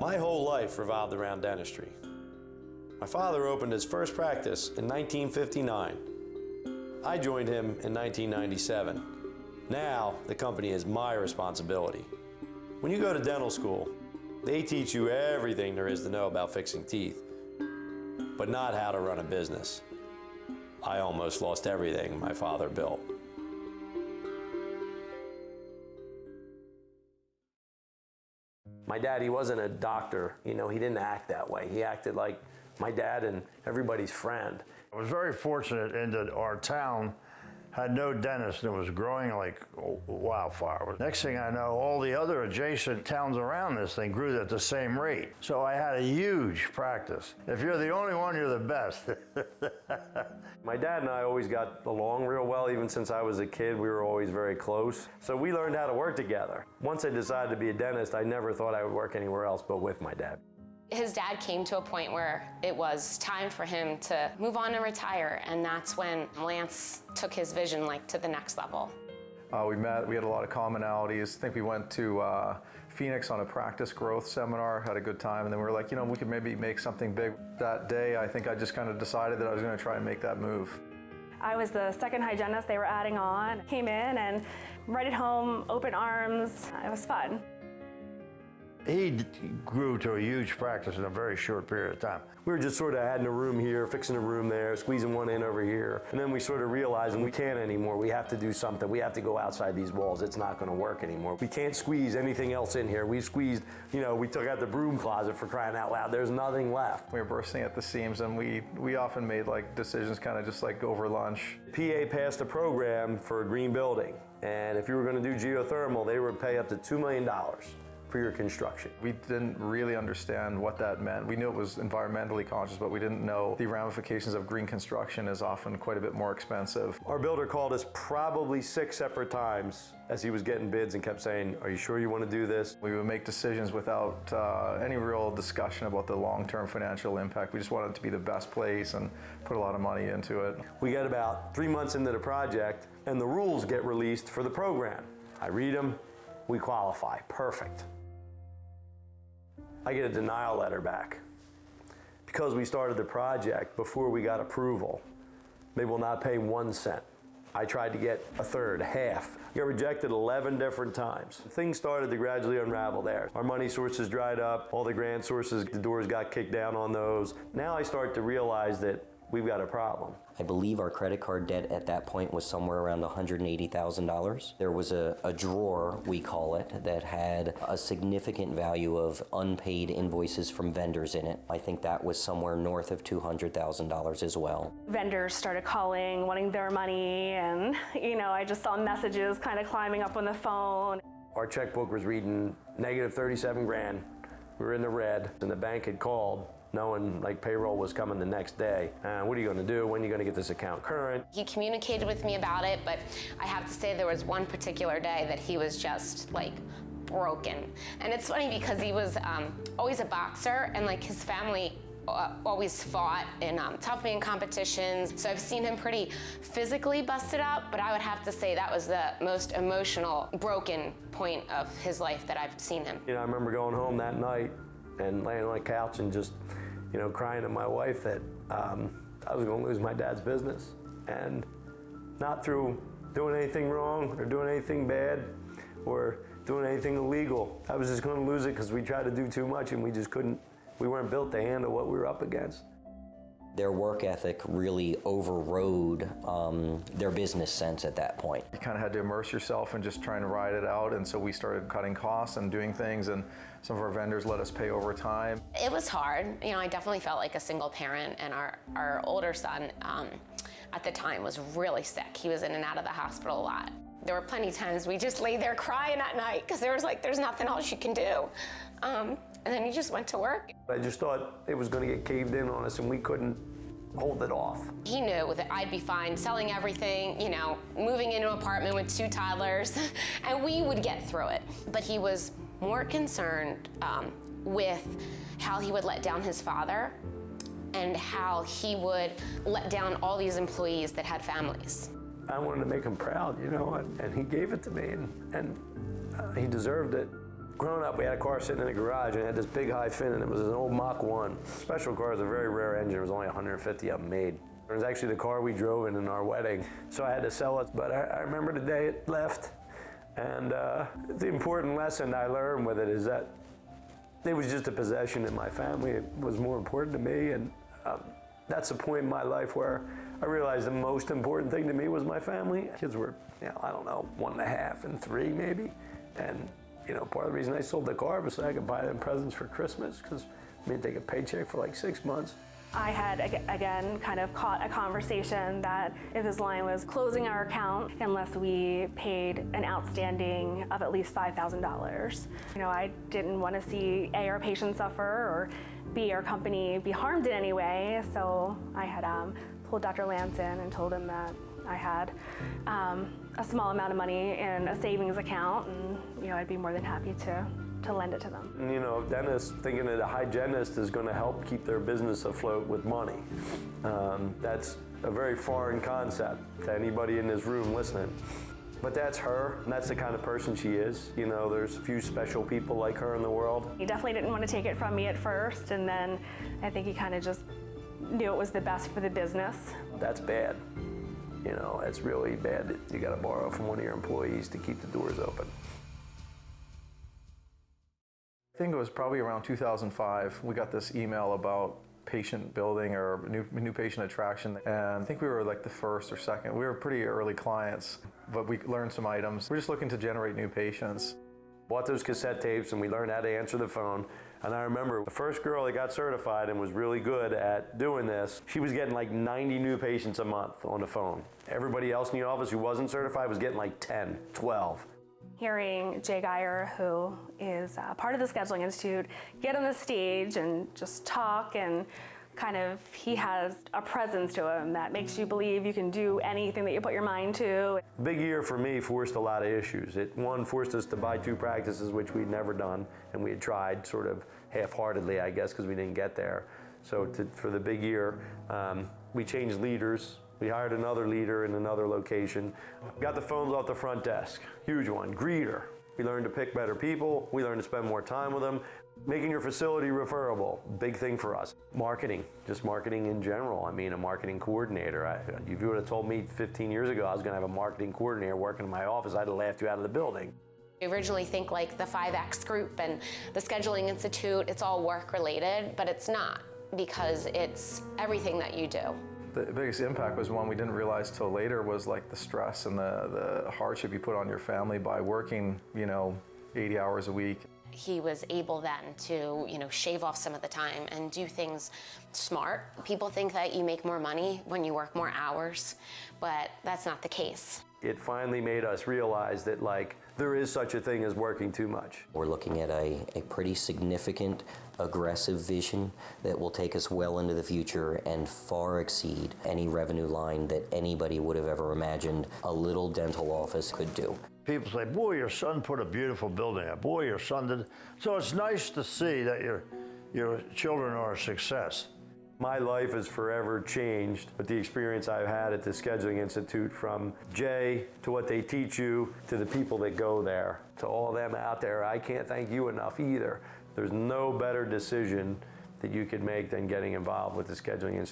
My whole life revolved around dentistry. My father opened his first practice in 1959. I joined him in 1997. Now, the company is my responsibility. When you go to dental school, they teach you everything there is to know about fixing teeth, but not how to run a business. I almost lost everything my father built. My dad, he wasn't a doctor. You know, he didn't act that way. He acted like my dad and everybody's friend. I was very fortunate in that our town had no dentist and it was growing like wildfire. Next thing I know, all the other adjacent towns around this thing grew at the same rate. So I had a huge practice. If you're the only one, you're the best. My dad and I always got along real well. Even since I was a kid, we were always very close. So we learned how to work together. Once I decided to be a dentist, I never thought I would work anywhere else but with my dad. His dad came to a point where it was time for him to move on and retire, and that's when Lance took his vision to the next level. We met, we had a lot of commonalities. I think we went to Phoenix on a practice growth seminar, had a good time, and then we were like, you know, we could maybe make something big. That day, I think I just kind of decided that I was going to try and make that move. I was the second hygienist they were adding on. Came in and right at home, open arms. It was fun. He grew to a huge practice in a very short period of time. We were just sort of adding a room here, fixing a room there, squeezing one in over here. And then we sort of realized we can't anymore. We have to do something. We have to go outside these walls. It's not going to work anymore. We can't squeeze anything else in here. We squeezed, you know, we took out the broom closet, for crying out loud. There's nothing left. We were bursting at the seams, and we often made decisions kind of just over lunch. PA passed a program for a green building. And if you were going to do geothermal, they would pay up to $2 million. For your construction. We didn't really understand what that meant. We knew it was environmentally conscious, but we didn't know the ramifications of green construction is often quite a bit more expensive. Our builder called us probably 6 separate times as he was getting bids and kept saying, "Are you sure you want to do this?" We would make decisions without any real discussion about the long-term financial impact. We just wanted it to be the best place and put a lot of money into it. We get about 3 months into the project and the rules get released for the program. I read them, we qualify, perfect. I get a denial letter back. Because we started the project before we got approval, they will not pay 1 cent. I tried to get a third, half. I got rejected 11 different times. Things started to gradually unravel there. Our money sources dried up, all the grant sources, the doors got kicked down on those. Now I start to realize that we've got a problem. I believe our credit card debt at that point was somewhere around $180,000. There was a drawer, we call it, that had a significant value of unpaid invoices from vendors in it. I think that was somewhere north of $200,000 as well. Vendors started calling, wanting their money, and I just saw messages kind of climbing up on the phone. Our checkbook was reading negative 37 grand. We were in the red, and the bank had called knowing payroll was coming the next day. What are you going to do? When are you going to get this account current? He communicated with me about it, but I have to say there was one particular day that he was just broken. And it's funny because he was always a boxer, and his family always fought in toughing competitions. So I've seen him pretty physically busted up, but I would have to say that was the most emotional, broken point of his life that I've seen him. I remember going home that night and laying on the couch and just crying to my wife that I was going to lose my dad's business, and not through doing anything wrong or doing anything bad or doing anything illegal. I was just going to lose it because we tried to do too much and we just couldn't. We weren't built to handle what we were up against. Their work ethic really overrode their business sense at that point. You kind of had to immerse yourself in just trying to ride it out, and so we started cutting costs and doing things, and some of our vendors let us pay overtime. It was hard. I definitely felt like a single parent, and our older son at the time was really sick. He was in and out of the hospital a lot. There were plenty of times we just lay there crying at night because there's nothing else you can do. And then he just went to work. I just thought it was going to get caved in on us and we couldn't hold it off. He knew that I'd be fine selling everything, moving into an apartment with 2 toddlers, and we would get through it. But he was more concerned with how he would let down his father and how he would let down all these employees that had families. I wanted to make him proud, and he gave it to me, and he deserved it. Growing up, we had a car sitting in the garage and it had this big high fin, and it was an old Mach 1. Special car is a very rare engine. There was only 150 of them made. It was actually the car we drove in our wedding, so I had to sell it. But I remember the day it left, and the important lesson I learned with it is that it was just a possession in my family. It was more important to me, and that's the point in my life where I realized the most important thing to me was my family. Kids were, I don't know, 1.5 and 3 maybe, and part of the reason I sold the car was so I could buy them presents for Christmas, because I mean, take a paycheck for like 6 months. I had, again, kind of caught a conversation that Invisalign was closing our account unless we paid an outstanding of at least $5,000. I didn't want to see A, our patients suffer, or B, our company be harmed in any way, so I had pulled Dr. Lance in and told him that I had a small amount of money in a savings account, and I'd be more than happy to lend it to them. And dentists thinking that a hygienist is going to help keep their business afloat with money. That's a very foreign concept to anybody in this room listening. But that's her, and that's the kind of person she is. There's few special people like her in the world. He definitely didn't want to take it from me at first, and then I think he kind of just knew it was the best for the business. That's bad. It's really bad that you got to borrow from one of your employees to keep the doors open. I think it was probably around 2005, we got this email about patient building or new patient attraction, and I think we were like the first or second. We were pretty early clients, but we learned some items. We're just looking to generate new patients. Bought those cassette tapes and we learned how to answer the phone. And I remember the first girl that got certified and was really good at doing this, she was getting like 90 new patients a month on the phone. Everybody else in the office who wasn't certified was getting like 10, 12. Hearing Jay Geyer, who is part of the Scheduling Institute, get on the stage and just talk, and kind of, he has a presence to him that makes you believe you can do anything that you put your mind to. Big year for me forced a lot of issues. One forced us to buy 2 practices, which we'd never done, and we had tried sort of half-heartedly, I guess, because we didn't get there. So for the big year, we changed leaders. We hired another leader in another location. Got the phones off the front desk, huge one, greeter. We learned to pick better people. We learned to spend more time with them. Making your facility referable, big thing for us. Marketing, just marketing in general. I mean, a marketing coordinator. If you would have told me 15 years ago I was gonna have a marketing coordinator working in my office, I'd have laughed you out of the building. You originally think like the 5X group and the Scheduling Institute, it's all work related, but it's not, because it's everything that you do. The biggest impact was one we didn't realize till later, was like the stress and the hardship you put on your family by working, 80 hours a week. He was able then to, shave off some of the time and do things smart. People think that you make more money when you work more hours, but that's not the case. It finally made us realize that there is such a thing as working too much. We're looking at a pretty significant, aggressive vision that will take us well into the future and far exceed any revenue line that anybody would have ever imagined a little dental office could do. People say, boy, your son put a beautiful building up. Boy, your son did. So it's nice to see that your children are a success. My life has forever changed with the experience I've had at the Scheduling Institute, from Jay to what they teach you to the people that go there, to all of them out there. I can't thank you enough either. There's no better decision that you could make than getting involved with the Scheduling Institute.